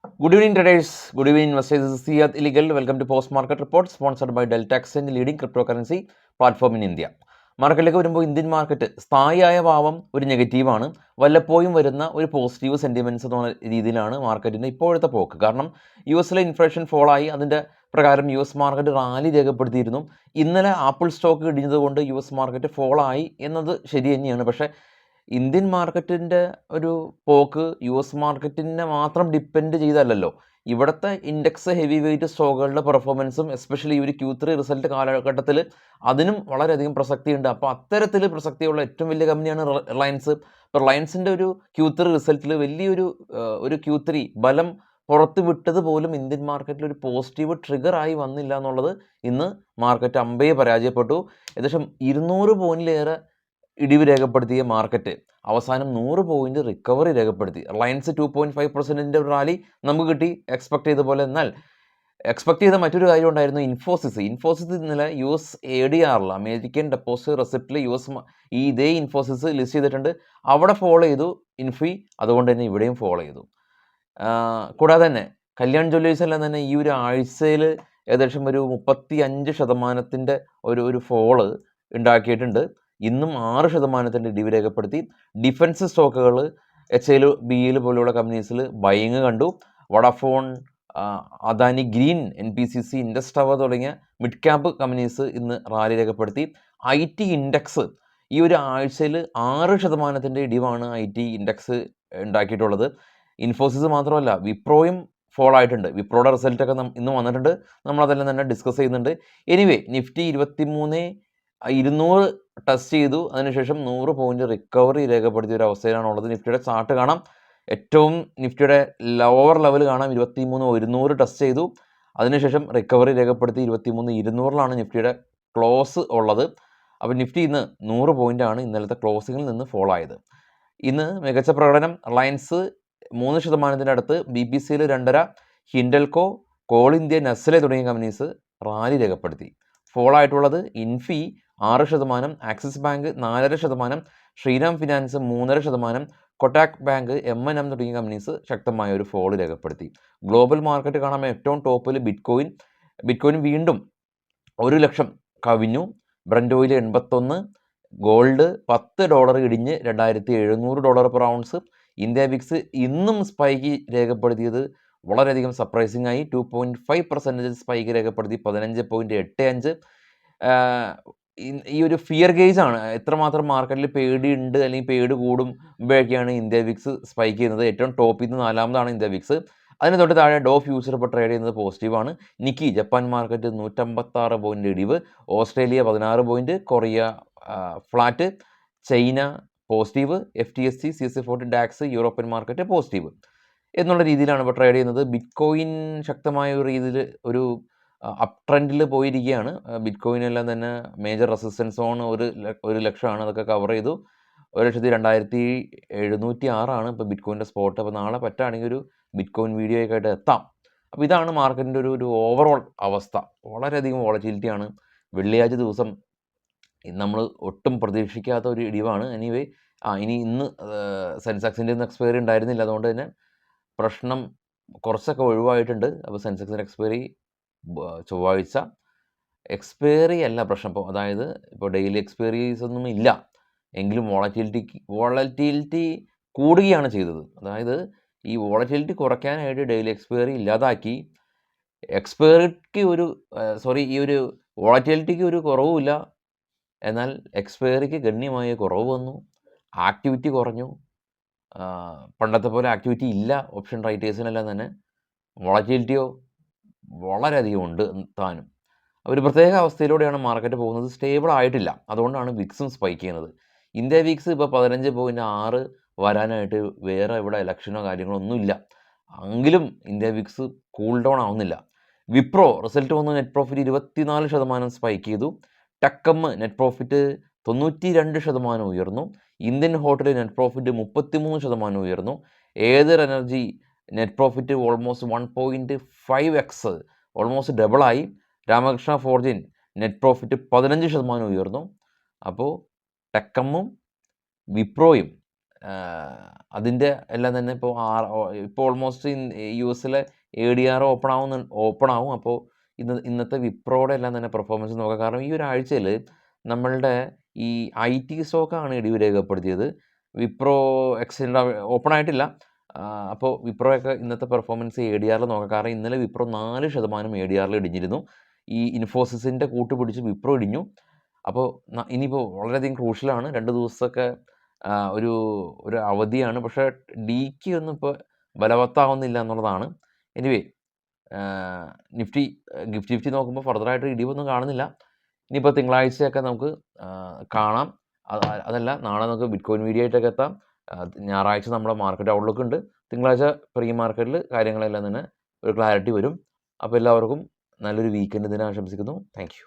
Good evening, traders. Good evening, investors. This is Siad Illegal. Welcome to Post Market Report, sponsored by Delta Exchange, leading cryptocurrency platform in India. മാർക്കറ്റിലേക്ക് വരുമ്പോൾ Indian market സ്ഥായിയായ ഭാവം ഒരു നെഗറ്റീവാണ്, വല്ലപ്പോഴും വരുന്ന ഒരു പോസിറ്റീവ് സെൻറ്റിമെൻറ്റ്സ് എന്ന രീതിയിലാണ് മാർക്കറ്റിൻ്റെ ഇപ്പോഴത്തെ പോക്ക്. കാരണം യു എസിലെ ഇൻഫ്ലേഷൻ ഫോളായി, അതിൻ്റെ പ്രകാരം യു എസ് മാർക്കറ്റ് റാലി രേഖപ്പെടുത്തിയിരുന്നു. ഇന്നലെ ആപ്പിൾ സ്റ്റോക്ക് ഇടിഞ്ഞത് കൊണ്ട് യു എസ് മാർക്കറ്റ് ഫോളായി എന്നത് ശരി തന്നെയാണ്. പക്ഷേ ഇന്ത്യൻ മാർക്കറ്റിൻ്റെ ഒരു പോക്ക് യു എസ് മാർക്കറ്റിനെ മാത്രം ഡിപ്പെൻഡ് ചെയ്തല്ലല്ലോ. ഇവിടുത്തെ ഇൻഡെക്സ് ഹെവി വെയിറ്റ് സ്റ്റോക്കുകളുടെ പെർഫോമൻസും എസ്പെഷ്യലി ഈ ഒരു Q3 റിസൾട്ട് കാലഘട്ടത്തിൽ അതിനും വളരെയധികം പ്രസക്തിയുണ്ട്. അപ്പോൾ അത്തരത്തിൽ പ്രസക്തിയുള്ള ഏറ്റവും വലിയ കമ്പനിയാണ് റിലയൻസ്. ഇപ്പോൾ റിലയൻസിൻ്റെ ഒരു Q3 റിസൾട്ടിൽ വലിയൊരു Q3 ബലം പുറത്ത് വിട്ടത് പോലും ഇന്ത്യൻ മാർക്കറ്റിൽ ഒരു പോസിറ്റീവ് ട്രിഗറായി വന്നില്ല എന്നുള്ളത് ഇന്ന് മാർക്കറ്റ് അമ്പയെ പരാജയപ്പെട്ടു. ഏകദേശം 200 പോയിന്റിലേറെ ഇടിവ് രേഖപ്പെടുത്തിയ മാർക്കറ്റ് അവസാനം 100 പോയിന്റ് റിക്കവറി രേഖപ്പെടുത്തി. റിലയൻസ് 2.5% റാലി നമുക്ക് കിട്ടി എക്സ്പെക്ട് ചെയ്ത പോലെ. എന്നാൽ എക്സ്പെക്ട് ചെയ്ത മറ്റൊരു കാര്യം ഉണ്ടായിരുന്നു, ഇൻഫോസിസ് ഇന്നലെ US ADR അമേരിക്കൻ ഡെപ്പോസിറ്റ് റെസിപ്റ്റിൽ ഇതേ ഇൻഫോസിസ് ലിസ്റ്റ് ചെയ്തിട്ടുണ്ട്. അവിടെ ഫോളോ ചെയ്തു ഇൻഫി, അതുകൊണ്ട് തന്നെ ഇവിടെയും ഫോളോ ചെയ്തു. കൂടാതെ തന്നെ കല്യാൺ ജ്വല്ലേഴ്സ് എല്ലാം തന്നെ ഈ ഒരു ആഴ്ചയിൽ ഏകദേശം ഒരു 35% ഒരു ഫോള് ഉണ്ടാക്കിയിട്ടുണ്ട്. ഇന്നും 6% ഇടിവ് രേഖപ്പെടുത്തി. ഡിഫൻസ് സ്റ്റോക്കുകൾ HL, BL പോലെയുള്ള കമ്പനീസിൽ ബൈങ് കണ്ടു. Vodafone, Adani Green, NPCC, Indus Tower തുടങ്ങിയ മിഡ് ക്യാപ്പ് കമ്പനീസ് ഇന്ന് റാലി രേഖപ്പെടുത്തി. IT ഇൻഡെക്സ് ഈ ഒരു ആഴ്ചയിൽ 6% ഇടിവാണ് IT ഇൻഡെക്സ് ഉണ്ടാക്കിയിട്ടുള്ളത്. ഇൻഫോസിസ് മാത്രമല്ല, വിപ്രോയും ഫോൾ ആയിട്ടുണ്ട്. വിപ്രോയുടെ റിസൾട്ടൊക്കെ ഇന്ന് വന്നിട്ടുണ്ട്, നമ്മളതെല്ലാം തന്നെ ഡിസ്കസ് ചെയ്യുന്നുണ്ട്. എനിവേ, നിഫ്റ്റി 23,200 ടെസ്റ്റ് ചെയ്തു, അതിനുശേഷം 100 പോയിന്റ് റിക്കവറി രേഖപ്പെടുത്തിയ ഒരു അവസ്ഥയിലാണുള്ളത്. നിഫ്റ്റിയുടെ ചാർട്ട് കാണാം. ഏറ്റവും നിഫ്റ്റിയുടെ ലോവർ ലെവൽ കാണാം, 23,100 ടെസ്റ്റ് ചെയ്തു, അതിനുശേഷം റിക്കവറി രേഖപ്പെടുത്തി 23,200 നിഫ്റ്റിയുടെ ക്ലോസ് ഉള്ളത്. അപ്പോൾ നിഫ്റ്റി ഇന്ന് 100 പോയിൻ്റാണ് ഇന്നലത്തെ ക്ലോസിങ്ങിൽ നിന്ന് ഫോൾ ആയത്. ഇന്ന് മികച്ച പ്രകടനം റിലയൻസ് 3% അടുത്ത്, BPCL 2.5%, Hindalco, Coal India, Nestle തുടങ്ങിയ കമ്പനീസ് റാലി രേഖപ്പെടുത്തി. ഫോൾ ആയിട്ടുള്ളത് Infy 6%, Axis Bank 4.5%, Shriram Finance 3.5%, Kotak Bank, M&M തുടങ്ങിയ കമ്പനീസ് ശക്തമായ ഒരു ഫോൾ രേഖപ്പെടുത്തി. ഗ്ലോബൽ മാർക്കറ്റ് കാണാൻ ഏറ്റവും ടോപ്പിൽ ബിറ്റ്കോയിൻ വീണ്ടും 1 ലക്ഷം കവിഞ്ഞു. ബ്രന്റ് ഓയിൽ 81, ഗോൾഡ് $10 ഇടിഞ്ഞ് $2,700 പെർ ഔൺസ്. ഇന്ത്യ വിക്സ് ഇന്നും സ്പൈക്ക് രേഖപ്പെടുത്തിയത് വളരെയധികം സർപ്രൈസിംഗ് ആയി. 2.5% സ്പൈക്ക് രേഖപ്പെടുത്തി 15.85. ഈ ഒരു ഫിയർ ഗേജ് ആണ്, എത്രമാത്രം മാർക്കറ്റിൽ പേടിയുണ്ട് അല്ലെങ്കിൽ പേടി കൂടുമ്പോഴൊക്കെയാണ് ഇന്ത്യ വിക്സ് സ്പൈക്ക് ചെയ്യുന്നത്. ഏറ്റവും ടോപ്പിൽ നിന്ന് 4ാമതാണ് ഇന്ത്യ വിക്സ്. അതിന് തൊട്ട് താഴെ ഡോ ഫ്യൂച്ചർ ഇപ്പോൾ ട്രേഡ് ചെയ്യുന്നത് പോസിറ്റീവാണ്. നിക്കി ജപ്പാൻ മാർക്കറ്റ് 156 പോയിന്റ് ഇടിവ്, Australia 16 point, Korea flat, China positive, FTSE, CAC 40, DAX, European market positive എന്നുള്ള രീതിയിലാണ് ഇപ്പോൾ ട്രേഡ് ചെയ്യുന്നത്. ബിറ്റ്കോയിൻ ശക്തമായ ഒരു രീതിയിൽ ഒരു അപ് ട്രെൻഡിൽ പോയിരിക്കുകയാണ്. ബിറ്റ്കോയിനെല്ലാം തന്നെ മേജർ റെസിസ്റ്റൻസ് സോൺ 1 ലക്ഷമാണ്, അതൊക്കെ കവർ ചെയ്തു. 1,02,706 ഇപ്പോൾ ബിറ്റ്കോയിൻ്റെ സ്പോട്ട്. അപ്പോൾ നാളെ പറ്റുകയാണെങ്കിൽ ഒരു ബിറ്റ്കോയിൻ വീഡിയോ ഒക്കെ ആയിട്ട് എത്താം. അപ്പോൾ ഇതാണ് മാർക്കറ്റിൻ്റെ ഒരു ഓവറോൾ അവസ്ഥ. വളരെയധികം വോളറ്റിലിറ്റിയാണ്. വെള്ളിയാഴ്ച ദിവസം നമ്മൾ ഒട്ടും പ്രതീക്ഷിക്കാത്ത ഒരു ഇടിവാണ്. എനിവേ, ഇന്ന് സെൻസെക്സിൻ്റെ ഒന്നും എക്സ്പയറി ഉണ്ടായിരുന്നില്ല, അതുകൊണ്ട് തന്നെ പ്രശ്നം കുറച്ചൊക്കെ ഒഴിവായിട്ടുണ്ട്. അപ്പോൾ സെൻസെക്സിൻ്റെ എക്സ്പയറി ചൊവ്വാഴ്ച. എക്സ്പയറി അല്ല പ്രശ്നം ഇപ്പോൾ, അതായത് ഇപ്പോൾ ഡെയിലി എക്സ്പയറീസ് ഒന്നും ഇല്ല എങ്കിലും വോളറ്റിലിറ്റി കൂടുകയാണ് ചെയ്തത്. അതായത് ഈ വോളറ്റിലിറ്റി കുറയ്ക്കാനായിട്ട് ഡെയിലി എക്സ്പയറി ഇല്ലാതാക്കി. ഈ ഒരു വോളറ്റിലിറ്റിക്ക് ഒരു കുറവുമില്ല, എന്നാൽ എക്സ്പയറിക്ക് ഗണ്യമായ കുറവ് വന്നു. ആക്ടിവിറ്റി കുറഞ്ഞു. പണ്ടത്തെ പോലെ ആക്ടിവിറ്റി ഇല്ല ഓപ്ഷൻ റൈറ്റേഴ്സിനെല്ലാം തന്നെ. വോളറ്റിലിറ്റിയോ വളരെയധികം ഉണ്ട് താനും. ഒരു പ്രത്യേക അവസ്ഥയിലൂടെയാണ് മാർക്കറ്റ് പോകുന്നത്, സ്റ്റേബിൾ ആയിട്ടില്ല. അതുകൊണ്ടാണ് വിക്സും സ്പൈക്ക് ചെയ്യുന്നത്. ഇന്ത്യ വിക്സ് ഇപ്പോൾ 15.6 വരാനായിട്ട് വേറെ ഇവിടെ ഇലക്ഷനോ കാര്യങ്ങളോ ഒന്നുമില്ല, എങ്കിലും ഇന്ത്യ വിക്സ് കൂൾ ഡൗൺ ആവുന്നില്ല. വിപ്രോ റിസൾട്ട് വന്നു, നെറ്റ് പ്രോഫിറ്റ് 24% സ്പൈക്ക് ചെയ്തു. ടെക്കം നെറ്റ് പ്രോഫിറ്റ് 92% ഉയർന്നു. ഇന്ത്യൻ ഹോട്ടൽ നെറ്റ് പ്രോഫിറ്റ് 33% ഉയർന്നു. Ather Energy net profit almost 1.5x, almost ഡബിളായി. രാമകൃഷ്ണ ഫോർജിൻ നെറ്റ് പ്രോഫിറ്റ് 15% ഉയർന്നു. അപ്പോൾ ടെക്കമ്മും വിപ്രോയും അതിൻ്റെ എല്ലാം തന്നെ ഇപ്പോൾ ഓൾമോസ്റ്റ് യു എസിലെ ADR ഓപ്പൺ ആവും. അപ്പോൾ ഇന്നത്തെ വിപ്രോയുടെ എല്ലാം തന്നെ പെർഫോമൻസ് നോക്കാം. കാരണം ഈ ഒരാഴ്ചയിൽ നമ്മളുടെ ഈ IT സ്റ്റോക്കാണ് ഇടിവ് രേഖപ്പെടുത്തിയത്. വിപ്രോ എക്സ്ചേഞ്ച് ഓപ്പൺ ആയിട്ടില്ല. അപ്പോൾ വിപ്രോയൊക്കെ ഇന്നത്തെ പെർഫോമൻസ് ADRൽ നോക്കാം. കാരണം ഇന്നലെ വിപ്രോ 4% ADRൽ ഇടിഞ്ഞിരുന്നു. ഈ ഇൻഫോസിസിൻ്റെ കൂട്ടുപിടിച്ച് വിപ്രോ ഇടിഞ്ഞു. അപ്പോൾ ഇനിയിപ്പോൾ വളരെയധികം ക്രൂഷ്യലാണ്. 2 ദിവസമൊക്കെ ഒരു അവധിയാണ്. പക്ഷേ ഡിക്ക് ഒന്നും ഇപ്പോൾ ബലവത്താവുന്നില്ല എന്നുള്ളതാണ്. എനിവേ നിഫ്റ്റി നോക്കുമ്പോൾ ഫർദറായിട്ട് ഇടിവൊന്നും കാണുന്നില്ല. ഇനിയിപ്പോൾ തിങ്കളാഴ്ചയൊക്കെ നമുക്ക് കാണാം. അതല്ല, നാളെ നമുക്ക് ബിറ്റ്കോയിൻ വീഡിയോ ആയിട്ടൊക്കെ എത്താം. ഞായറാഴ്ച നമ്മുടെ മാർക്കറ്റ് ഔട്ട്ലുക്ക് ഉണ്ട്. തിങ്കളാഴ്ച പ്രീ മാർക്കറ്റിൽ കാര്യങ്ങളെല്ലാം തന്നെ ഒരു ക്ലാരിറ്റി വരും. അപ്പോൾ എല്ലാവർക്കും നല്ലൊരു വീക്കെൻഡ് ദിനം ആശംസിക്കുന്നു. Thank you.